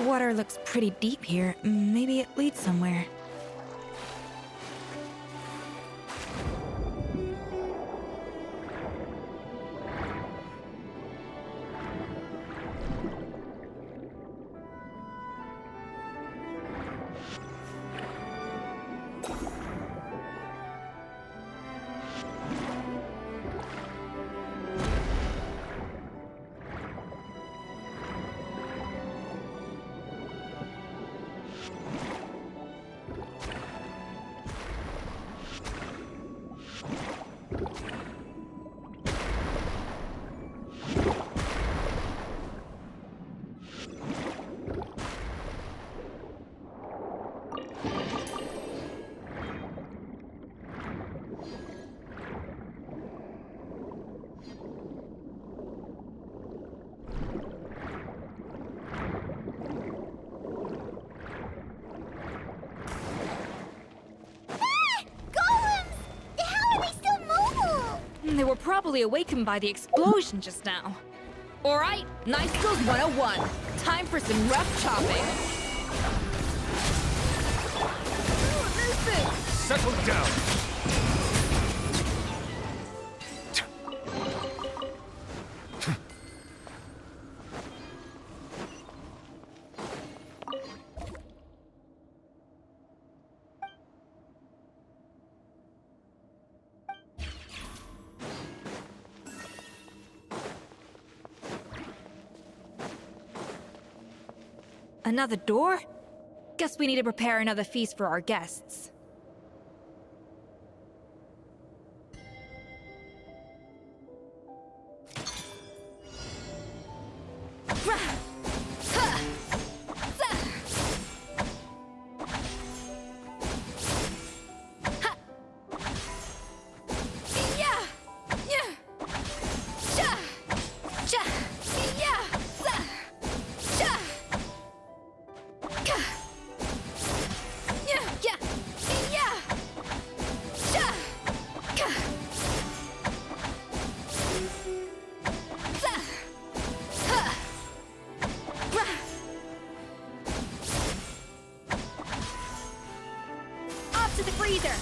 The water looks pretty deep here. Maybe it leads somewhere. They were probably awakened by the explosion just now. Alright, Knife Skills 101. Time for some rough chopping. Settle down. Another door? Guess we need to prepare another feast for our guests. To the freezer!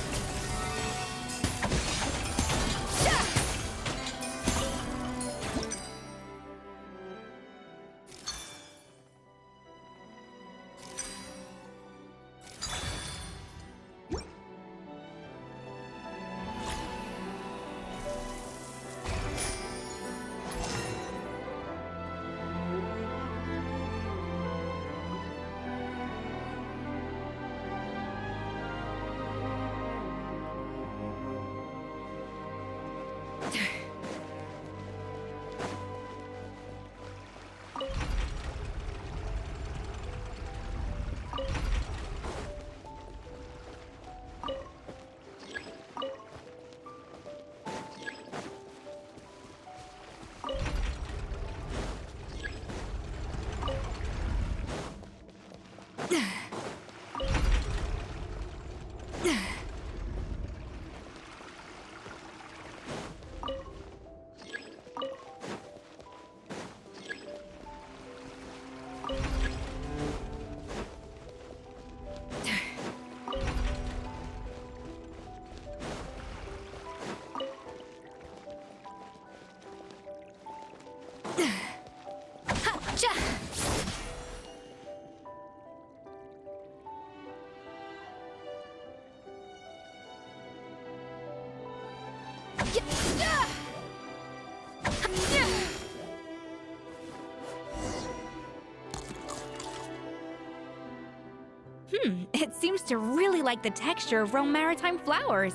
It seems to really like the texture of Rome maritime flowers.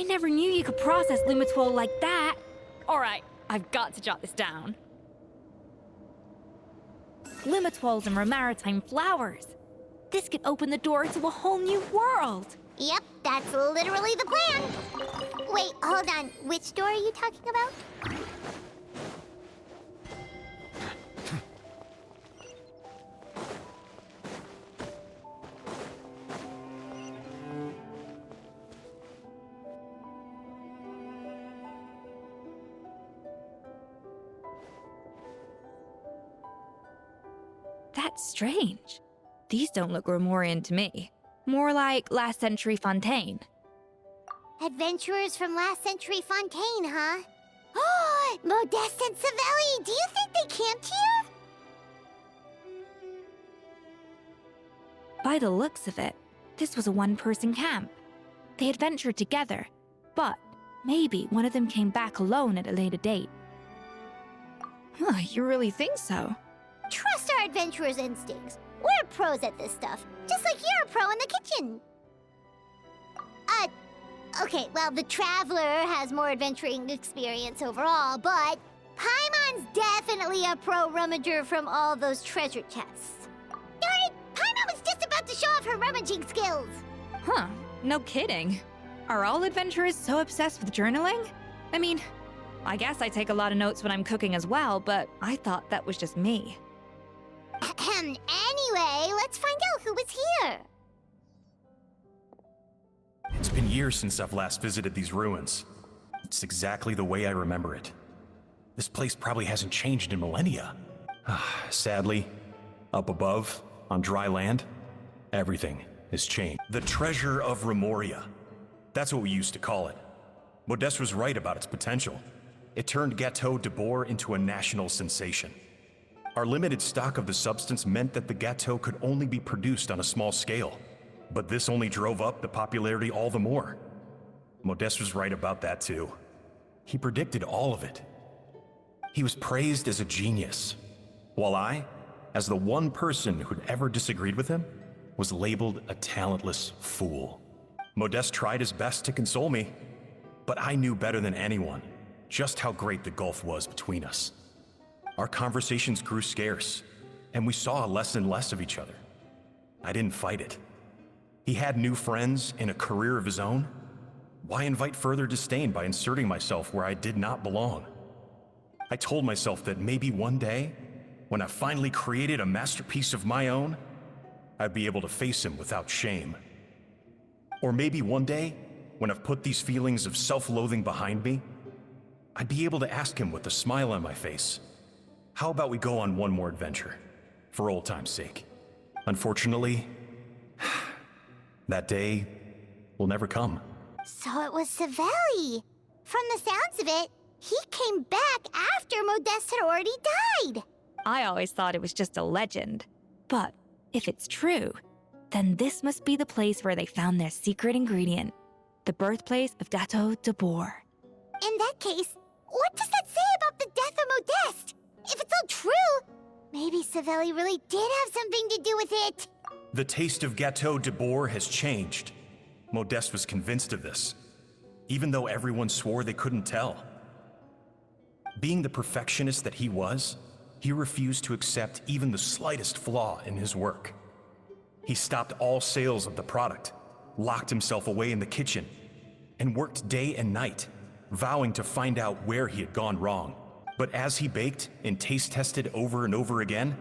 never knew you could process Lumitwol like that. Alright, I've got to jot this down. Lumitwols and Romaritime flowers. This could open the door to a whole new world. Yep, that's literally the plan. Wait, hold on. Which door are you talking about? That's strange. These don't look Romorian to me. More like last century Fontaine. Adventurers from last century Fontaine, huh? Oh, Modeste and Savelli, do you think they camped here? By the looks of it, this was a one-person camp. They adventured together, but maybe one of them came back alone at a later date. Huh, you really think so? Trust our adventurers' instincts. We're pros at this stuff, just like you're a pro in the kitchen. Okay, well, the Traveler has more adventuring experience overall, but Paimon's definitely a pro rummager from all those treasure chests. Darn it! Paimon was just about to show off her rummaging skills! Huh, no kidding. Are all adventurers so obsessed with journaling? I mean, I guess I take a lot of notes when I'm cooking as well, but I thought that was just me. Anyway, let's find out who was here. It's been years since I've last visited these ruins. It's exactly the way I remember it. This place probably hasn't changed in millennia. Sadly, up above, on dry land, everything has changed. The treasure of Remoria. That's what we used to call it. Modeste was right about its potential. It turned Gâteau de Bourg into a national sensation. Our limited stock of the substance meant that the gâteau could only be produced on a small scale. But this only drove up the popularity all the more. Modeste was right about that too. He predicted all of it. He was praised as a genius, while I, as the one person who'd ever disagreed with him, was labeled a talentless fool. Modeste tried his best to console me, but I knew better than anyone just how great the gulf was between us. Our conversations grew scarce, and we saw less and less of each other. I didn't fight it. He had new friends and a career of his own. Why invite further disdain by inserting myself where I did not belong? I told myself that maybe one day, when I finally created a masterpiece of my own, I'd be able to face him without shame. Or maybe one day, when I've put these feelings of self-loathing behind me, I'd be able to ask him with a smile on my face, how about we go on one more adventure, for old time's sake? Unfortunately, that day will never come. So it was Savelli. From the sounds of it, he came back after Modeste had already died. I always thought it was just a legend. But if it's true, then this must be the place where they found their secret ingredient, the birthplace of Gâteau de Bourg. In that case, what does that say about the death of Modeste? If it's all true, maybe Savelli really did have something to do with it. The taste of Gâteau de Bourg has changed. Modeste was convinced of this, even though everyone swore they couldn't tell. Being the perfectionist that he was, he refused to accept even the slightest flaw in his work. He stopped all sales of the product, locked himself away in the kitchen, and worked day and night, vowing to find out where he had gone wrong. But as he baked and taste tested over and over again,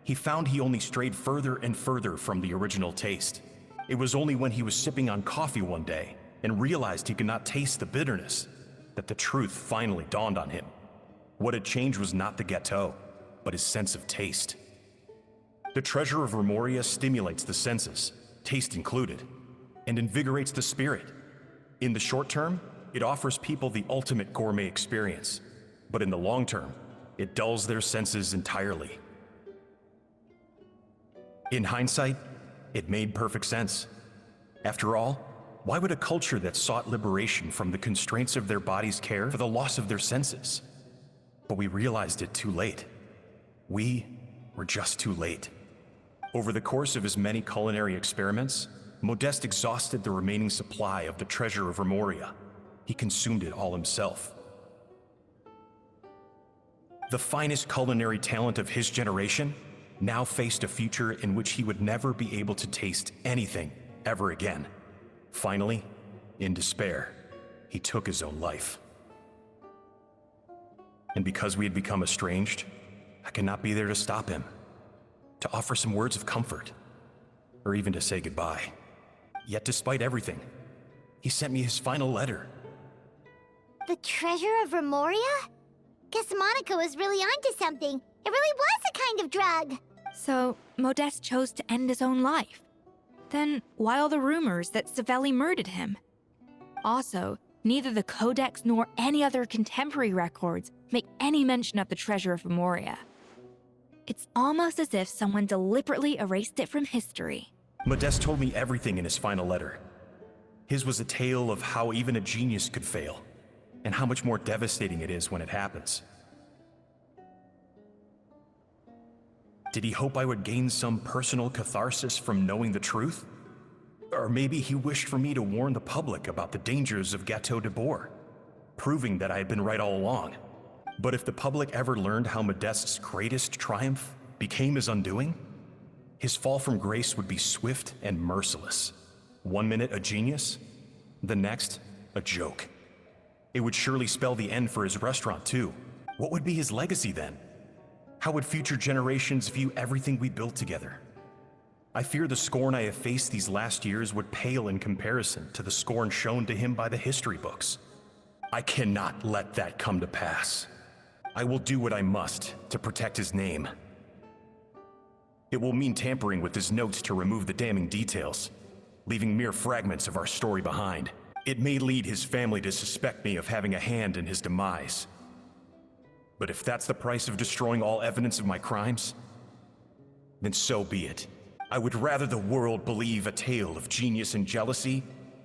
he found he only strayed further and further from the original taste. It was only when he was sipping on coffee one day and realized he could not taste the bitterness that the truth finally dawned on him. What had changed was not the gâteau, but his sense of taste. The treasure of Remoria stimulates the senses, taste included, and invigorates the spirit. In the short term, it offers people the ultimate gourmet experience. But in the long term, it dulls their senses entirely. In hindsight, it made perfect sense. After all, why would a culture that sought liberation from the constraints of their bodies care for the loss of their senses? But we realized it too late. We were just too late. Over the course of his many culinary experiments, Modeste exhausted the remaining supply of the treasure of Remoria. he consumed it all himself. The finest culinary talent of his generation now faced a future in which he would never be able to taste anything ever again. Finally, in despair, he took his own life. And because we had become estranged, I could not be there to stop him, to offer some words of comfort, or even to say goodbye. Yet despite everything, he sent me his final letter. The treasure of Remoria? Guess Monica was really onto something. It really was a kind of drug. So, Modeste chose to end his own life. Then, why all the rumors that Savelli murdered him? Also, neither the Codex nor any other contemporary records make any mention of the treasure of Remoria. It's almost as if someone deliberately erased it from history. Modeste told me everything in his final letter. His was a tale of how even a genius could fail, and how much more devastating it is when it happens. Did he hope I would gain some personal catharsis from knowing the truth? Or maybe he wished for me to warn the public about the dangers of Gâteau de Bourg, proving that I had been right all along. But if the public ever learned how Modeste's greatest triumph became his undoing, his fall from grace would be swift and merciless. 1 minute a genius, the next a joke. It would surely spell the end for his restaurant too. What would be his legacy then? How would future generations view everything we built together? I fear the scorn I have faced these last years would pale in comparison to the scorn shown to him by the history books. I cannot let that come to pass. I will do what I must to protect his name. It will mean tampering with his notes to remove the damning details, leaving mere fragments of our story behind. It may lead his family to suspect me of having a hand in his demise. But if that's the price of destroying all evidence of my crimes, then so be it. I would rather the world believe a tale of genius and jealousy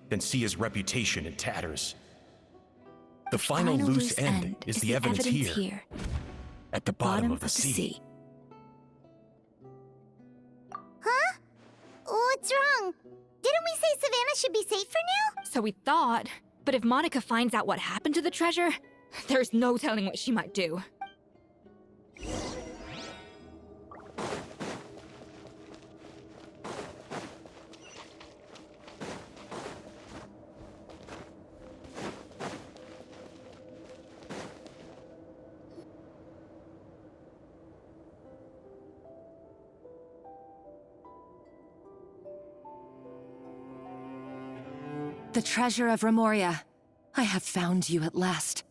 than see his reputation in tatters. The final loose end is the evidence here, at the bottom of the sea. Huh? What's wrong? Didn't we say Savannah should be safe for now? So we thought, but if Monica finds out what happened to the treasure, there's no telling what she might do. The treasure of Remoria. I have found you at last.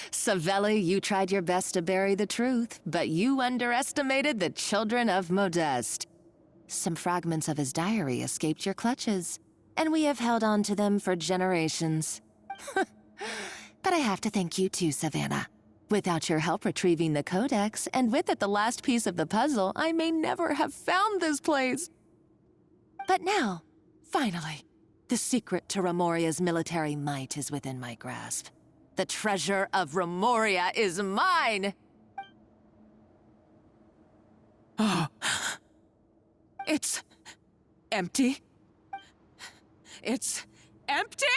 Savelli, you tried your best to bury the truth, but you underestimated the children of Modeste. Some fragments of his diary escaped your clutches, and we have held on to them for generations. But I have to thank you too, Savannah. Without your help retrieving the Codex, and with it the last piece of the puzzle, I may never have found this place. But now, finally, the secret to Remoria's military might is within my grasp. The treasure of Remoria is mine! Oh. It's empty. It's empty?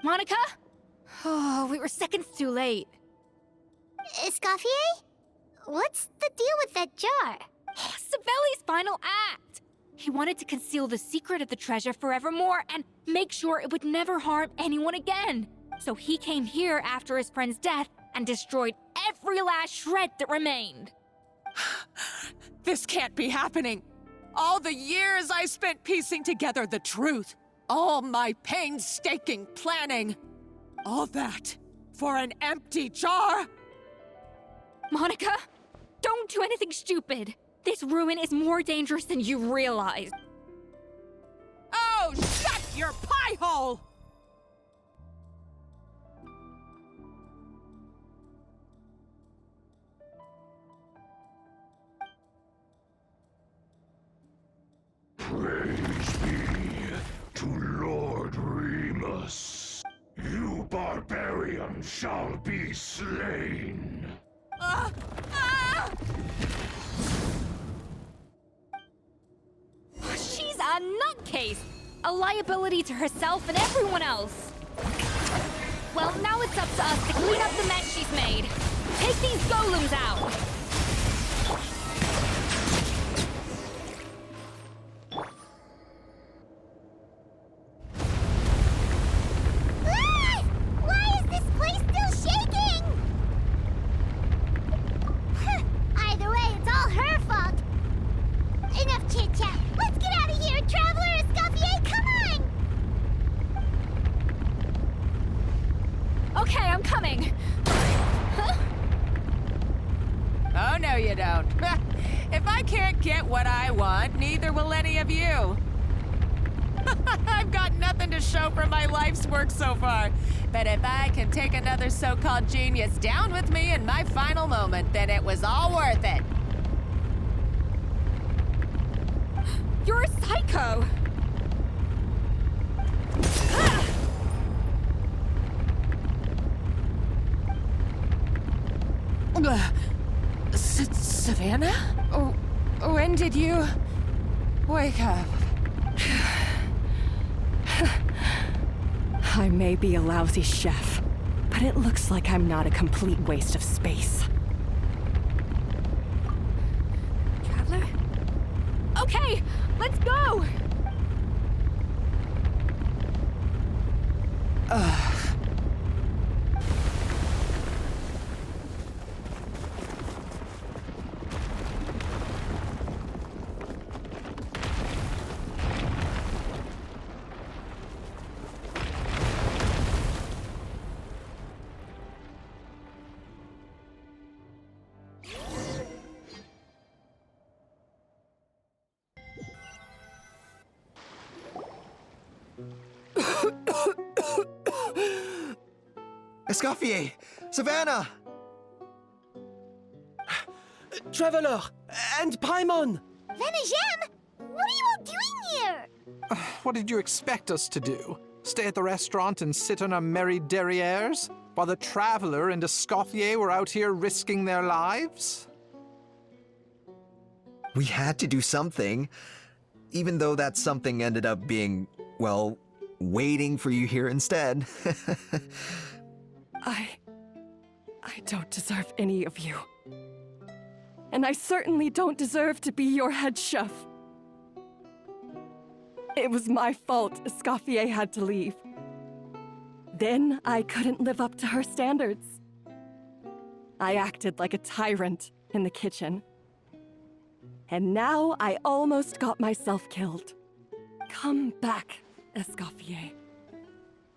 Monica? Oh, we were seconds too late. Escoffier? What's the deal with that jar? Savelli's final act! He wanted to conceal the secret of the treasure forevermore and make sure it would never harm anyone again. So he came here after his friend's death and destroyed every last shred that remained. This can't be happening. All the years I spent piecing together the truth, all my painstaking planning, all that for an empty jar? Monica, don't do anything stupid. This ruin is more dangerous than you realize. Oh, shut your pie hole! Praise be to Lord Remus. You barbarian shall be slain. She's a nutcase! A liability to herself and everyone else. Well, now it's up to us to clean up the mess she's made. Take these golems out! Ah! Why is this place still shaking? Either way, it's all her fault. Enough chit-chat. Let's get out of here, Traveler Escoffier, come on! Okay, I'm coming. Huh? Oh, no you don't. If I can't get what I want, neither will any of you. I've got nothing to show for my life's work so far. But if I can take another so-called genius down with me in my final moment, then it was all worth it. You're a psycho! Ah! Savannah? When did you wake up? I may be a lousy chef, but it looks like I'm not a complete waste of space. Traveler? Okay, let's go! Escoffier! Savannah! Traveler! And Paimon! Venegem, what are you all doing here? What did you expect us to do? Stay at the restaurant and sit on our merry derrieres? While the Traveler and Escoffier were out here risking their lives? We had to do something, even though that something ended up being, well, waiting for you here instead. I don't deserve any of you. And I certainly don't deserve to be your head chef. It was my fault Escoffier had to leave. Then I couldn't live up to her standards. I acted like a tyrant in the kitchen. And now I almost got myself killed. Come back, Escoffier.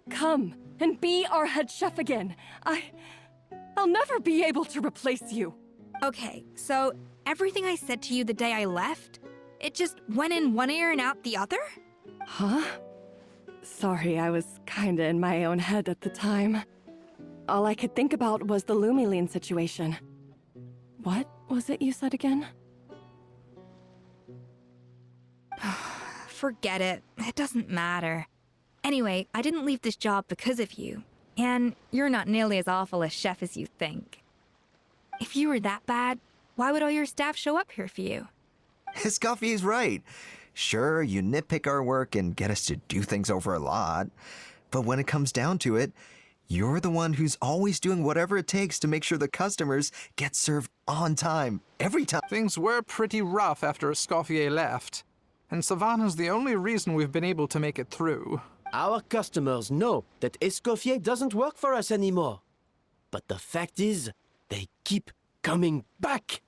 Come and be our head chef again. I'll never be able to replace you. Okay, so everything I said to you the day I left, it just went in one ear and out the other? Huh? Sorry, I was kinda in my own head at the time. All I could think about was the Lumiline situation. What was it you said again? Forget it. It doesn't matter. Anyway, I didn't leave this job because of you. And you're not nearly as awful a chef as you think. If you were that bad, why would all your staff show up here for you? Escoffier's right. Sure, you nitpick our work and get us to do things over a lot. But when it comes down to it, you're the one who's always doing whatever it takes to make sure the customers get served on time, every time. Things were pretty rough after Escoffier left. And Savannah's the only reason we've been able to make it through. Our customers know that Escoffier doesn't work for us anymore. But the fact is, they keep coming back.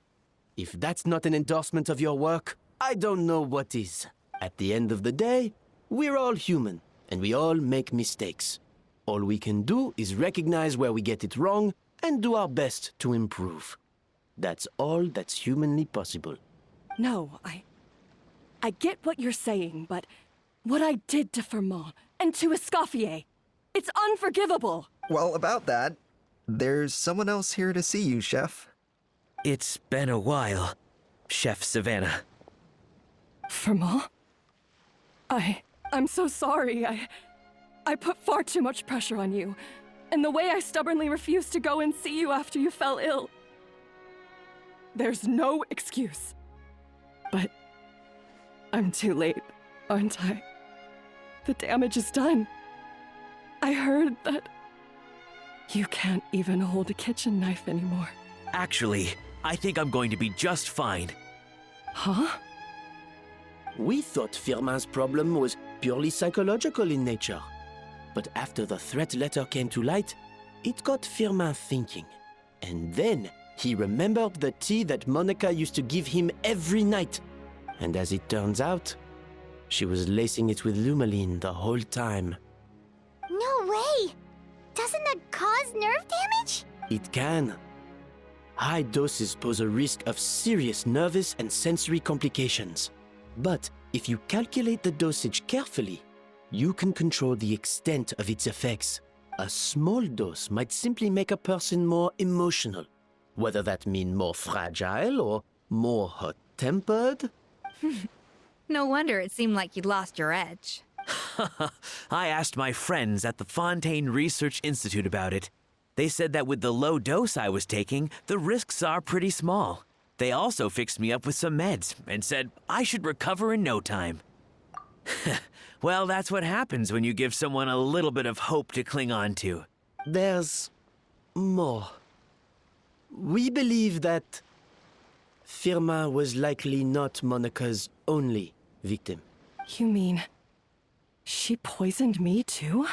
If that's not an endorsement of your work, I don't know what is. At the end of the day, we're all human, and we all make mistakes. All we can do is recognize where we get it wrong and do our best to improve. That's all that's humanly possible. No, I get what you're saying, but what I did to Fermont and to Escoffier, it's unforgivable. Well, about that, there's someone else here to see you, Chef. It's been a while, Chef Savannah. Fermont? I'm so sorry. I put far too much pressure on you. And the way I stubbornly refused to go and see you after you fell ill. There's no excuse. But I'm too late, aren't I? the damage is done. I heard that you can't even hold a kitchen knife anymore. Actually, I think I'm going to be just fine. Huh? We thought Firmin's problem was purely psychological in nature. But after the threat letter came to light, it got Firmin thinking. And then he remembered the tea that Monica used to give him every night. And as it turns out, she was lacing it with Lumaline the whole time. No way! Doesn't that cause nerve damage? It can. High doses pose a risk of serious nervous and sensory complications. But if you calculate the dosage carefully, you can control the extent of its effects. A small dose might simply make a person more emotional, whether that mean more fragile or more hot-tempered. No wonder it seemed like you'd lost your edge. I asked my friends at the Fontaine Research Institute about it. They said that with the low dose I was taking, the risks are pretty small. They also fixed me up with some meds and said I should recover in no time. Well, that's what happens when you give someone a little bit of hope to cling on to. There's more. We believe that Firmin was likely not Monica's only victim. You mean she poisoned me too?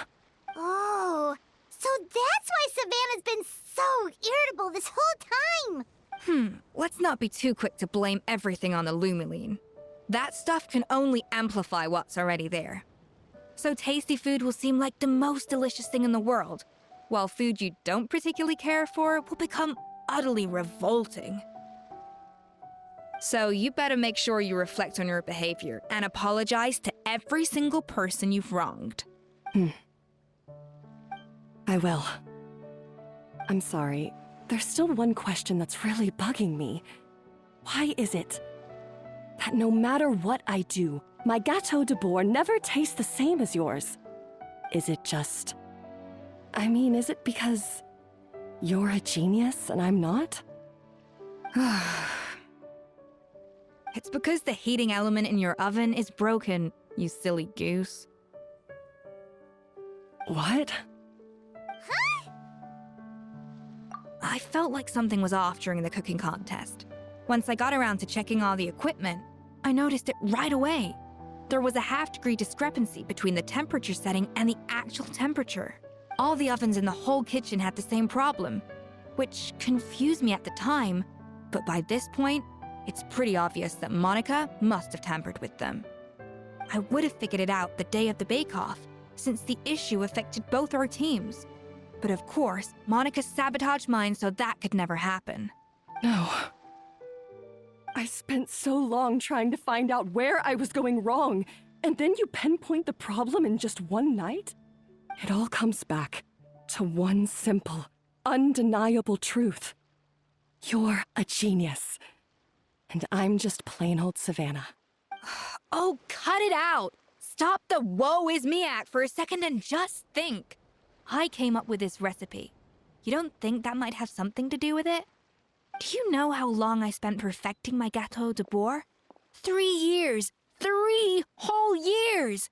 Oh, so that's why Savannah's been so irritable this whole time! Let's not be too quick to blame everything on the Lumaline. That stuff can only amplify what's already there. So tasty food will seem like the most delicious thing in the world, while food you don't particularly care for will become utterly revolting. So you better make sure you reflect on your behavior and apologize to every single person you've wronged. I will. I'm sorry. There's still one question that's really bugging me. Why is it that no matter what I do, my Gâteau de Bourg never tastes the same as yours? Is it just... is it because you're a genius and I'm not? It's because the heating element in your oven is broken, you silly goose. What? I felt like something was off during the cooking contest. Once I got around to checking all the equipment, I noticed it right away. There was a half-degree discrepancy between the temperature setting and the actual temperature. All the ovens in the whole kitchen had the same problem, which confused me at the time, but by this point, it's pretty obvious that Monica must have tampered with them. I would have figured it out the day of the bake-off, since the issue affected both our teams. But of course, Monica sabotaged mine so that could never happen. No. I spent so long trying to find out where I was going wrong, and then you pinpoint the problem in just one night? It all comes back to one simple, undeniable truth. You're a genius, and I'm just plain old Savannah. Oh, cut it out! Stop the woe is me act for a second and just think. I came up with this recipe. You don't think that might have something to do with it? Do you know how long I spent perfecting my Gâteau de Bourg? 3 years! 3 whole years!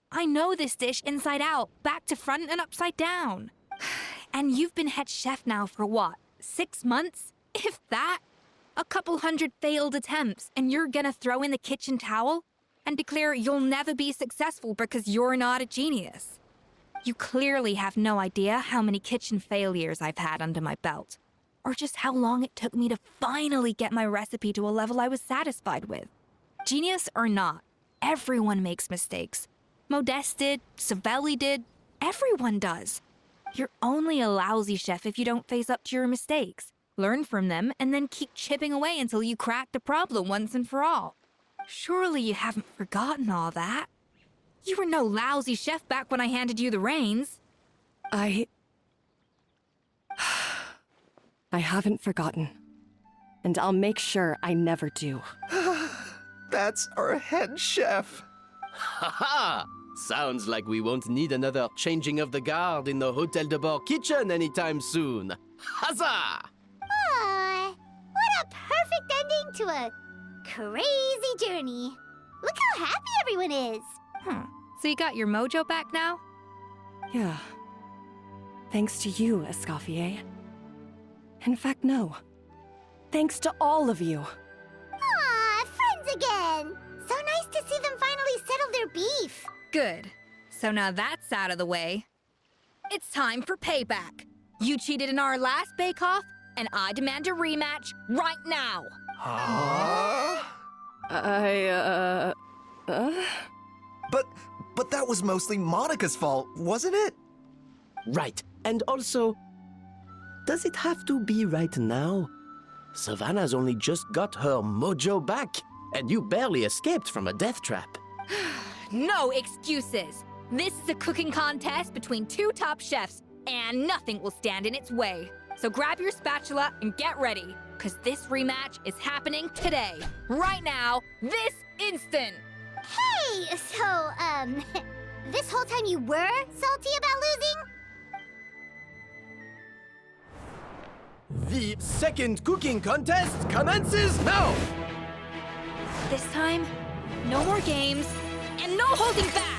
I know this dish inside out, back to front and upside down. And you've been head chef now for what, 6 months? If that? A couple hundred failed attempts, and you're gonna throw in the kitchen towel and declare you'll never be successful because you're not a genius. You clearly have no idea how many kitchen failures I've had under my belt, or just how long it took me to finally get my recipe to a level I was satisfied with. Genius or not, everyone makes mistakes. Modeste did, Savelli did, everyone does. You're only a lousy chef if you don't face up to your mistakes, learn from them, and then keep chipping away until you crack the problem once and for all. Surely you haven't forgotten all that. You were no lousy chef back when I handed you the reins. I haven't forgotten. And I'll make sure I never do. That's our head chef. Haha! Sounds like we won't need another changing of the guard in the Hôtel de Bord kitchen anytime soon. Huzzah! Aw, what a perfect ending to a crazy journey. Look how happy everyone is. So you got your mojo back now? Yeah. Thanks to you, Escoffier. In fact, no. Thanks to all of you. Aw, friends again! So nice to see them finally settle their beef. Good. So now that's out of the way. It's time for payback. You cheated in our last bake-off, and I demand a rematch right now. But that was mostly Monica's fault, wasn't it? Right. And also, does it have to be right now? Savannah's only just got her mojo back, and you barely escaped from a death trap. No excuses. This is a cooking contest between two top chefs, and nothing will stand in its way. So grab your spatula and get ready, because this rematch is happening today. Right now, this instant. Hey, so, this whole time you were salty about losing? The second cooking contest commences now! This time, no more games, and no holding back!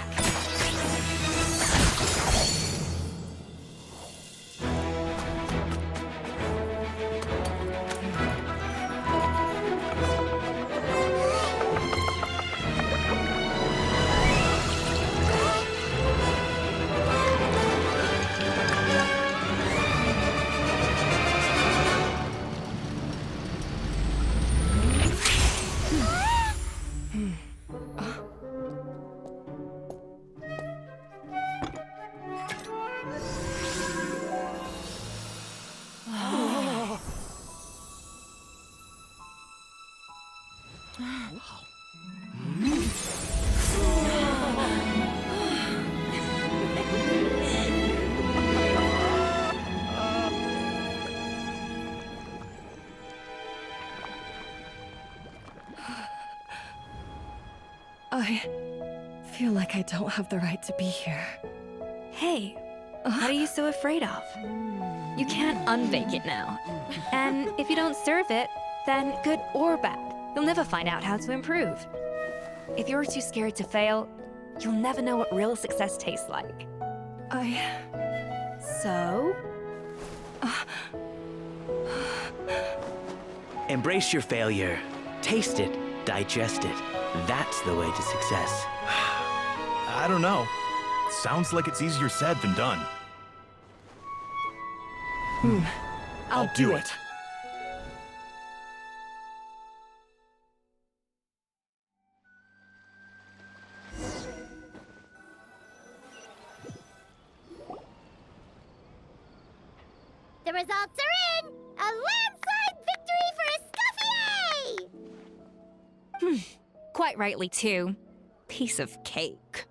I feel like I don't have the right to be here. Hey, what are you so afraid of? You can't unbake it now. And if you don't serve it, then good or bad, you'll never find out how to improve. If you're too scared to fail, you'll never know what real success tastes like. So? Embrace your failure. Taste it. Digest it. That's the way to success. I don't know. Sounds like it's easier said than done. I'll do it. The results are in! A landslide victory for Escoffier! Quite rightly, too. Piece of cake.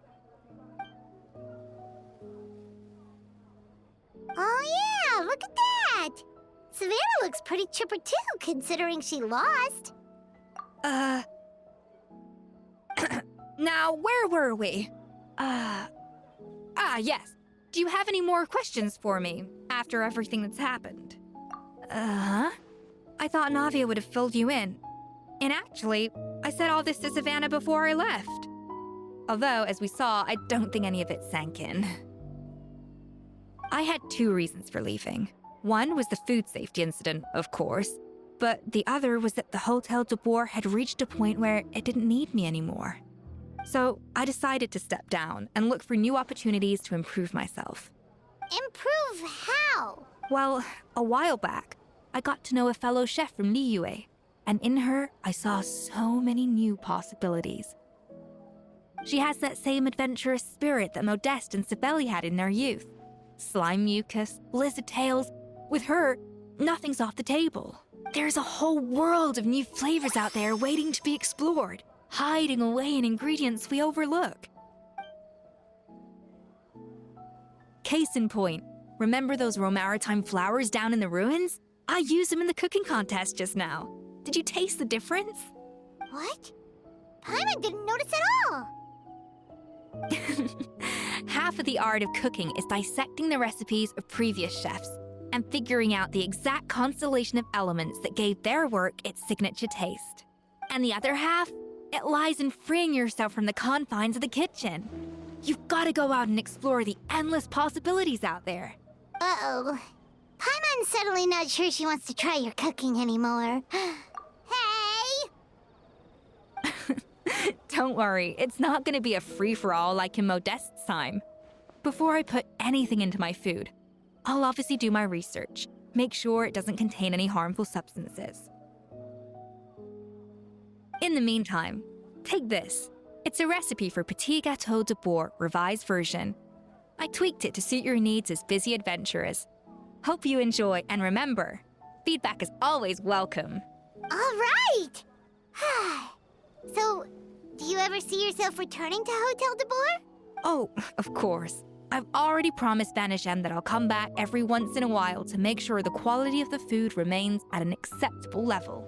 Oh yeah, look at that! Savannah looks pretty chipper too, considering she lost. Now, where were we? Yes. Do you have any more questions for me after everything that's happened? I thought Navia would have filled you in. And actually, I said all this to Savannah before I left. Although, as we saw, I don't think any of it sank in. I had two reasons for leaving. One was the food safety incident, of course, but the other was that the Hotel de Bois had reached a point where it didn't need me anymore. So I decided to step down and look for new opportunities to improve myself. Improve how? Well, a while back, I got to know a fellow chef from Liyue, and in her, I saw so many new possibilities. She has that same adventurous spirit that Modeste and Sibeli had in their youth. Slime mucus, lizard tails. With her, nothing's off the table. There's a whole world of new flavors out there waiting to be explored, hiding away in ingredients we overlook. Case in point, remember those Romaritime flowers down in the ruins? I used them in the cooking contest just now. Did you taste the difference? What? Paimon didn't notice at all! Half of the art of cooking is dissecting the recipes of previous chefs and figuring out the exact constellation of elements that gave their work its signature taste. And the other half, it lies in freeing yourself from the confines of the kitchen. You've got to go out and explore the endless possibilities out there. Uh-oh. Paimon's suddenly not sure she wants to try your cooking anymore. Hey! Don't worry, it's not going to be a free-for-all like in Modeste's time. Before I put anything into my food, I'll obviously do my research, make sure it doesn't contain any harmful substances. In the meantime, take this. It's a recipe for Petit Gâteau de Bourg revised version. I tweaked it to suit your needs as busy adventurers. Hope you enjoy, and remember, feedback is always welcome. All right! So, do you ever see yourself returning to Hotel de Bourg? Oh, of course. I've already promised Vanishem that I'll come back every once in a while to make sure the quality of the food remains at an acceptable level.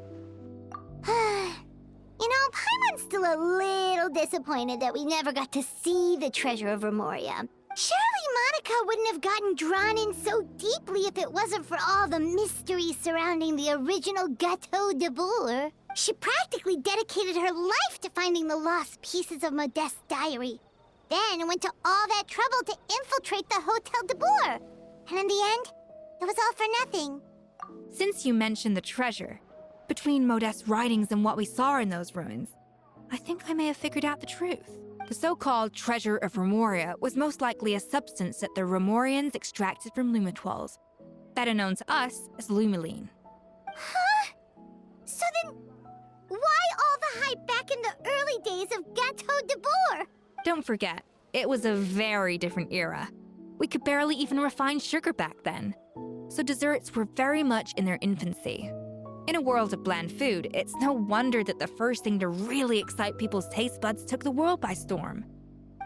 You know, Paimon's still a little disappointed that we never got to see the treasure of Remoria. Surely Monica wouldn't have gotten drawn in so deeply if it wasn't for all the mystery surrounding the original Gâteau de Bourg. She practically dedicated her life to finding the lost pieces of Modeste's diary. Then went to all that trouble to infiltrate the Hotel de Bourg. And in the end, it was all for nothing. Since you mentioned the treasure, between Modeste's writings and what we saw in those ruins, I think I may have figured out the truth. The so-called treasure of Remoria was most likely a substance that the Remorians extracted from lumitoiles, better known to us as lumiline. Huh? So then, why all the hype back in the early days of Gâteau de Bourg? Don't forget, it was a very different era. We could barely even refine sugar back then. So desserts were very much in their infancy. In a world of bland food, it's no wonder that the first thing to really excite people's taste buds took the world by storm.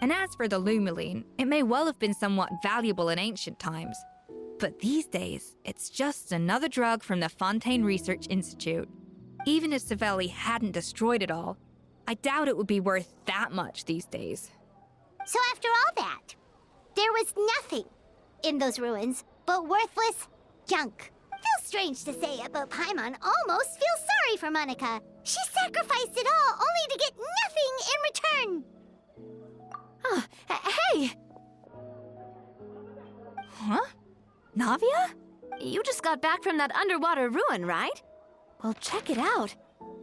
And as for the lumiline, it may well have been somewhat valuable in ancient times. But these days, it's just another drug from the Fontaine Research Institute. Even if Savelli hadn't destroyed it all, I doubt it would be worth that much these days. So after all that, there was nothing in those ruins but worthless junk. Feels strange to say it, but Paimon almost feels sorry for Monica. She sacrificed it all only to get nothing in return. Hey! Huh? Navia? You just got back from that underwater ruin, right? Well, check it out.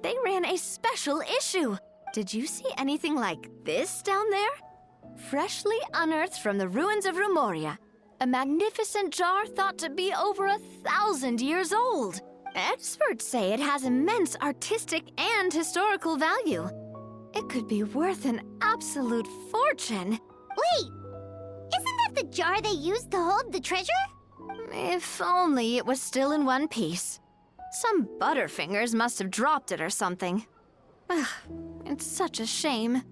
They ran a special issue. Did you see anything like this down there? Freshly unearthed from the ruins of Remoria. A magnificent jar thought to be over 1,000 years old. Experts say it has immense artistic and historical value. It could be worth an absolute fortune. Wait, isn't that the jar they used to hold the treasure? If only it was still in one piece. Some butterfingers must have dropped it or something. Ugh, it's such a shame.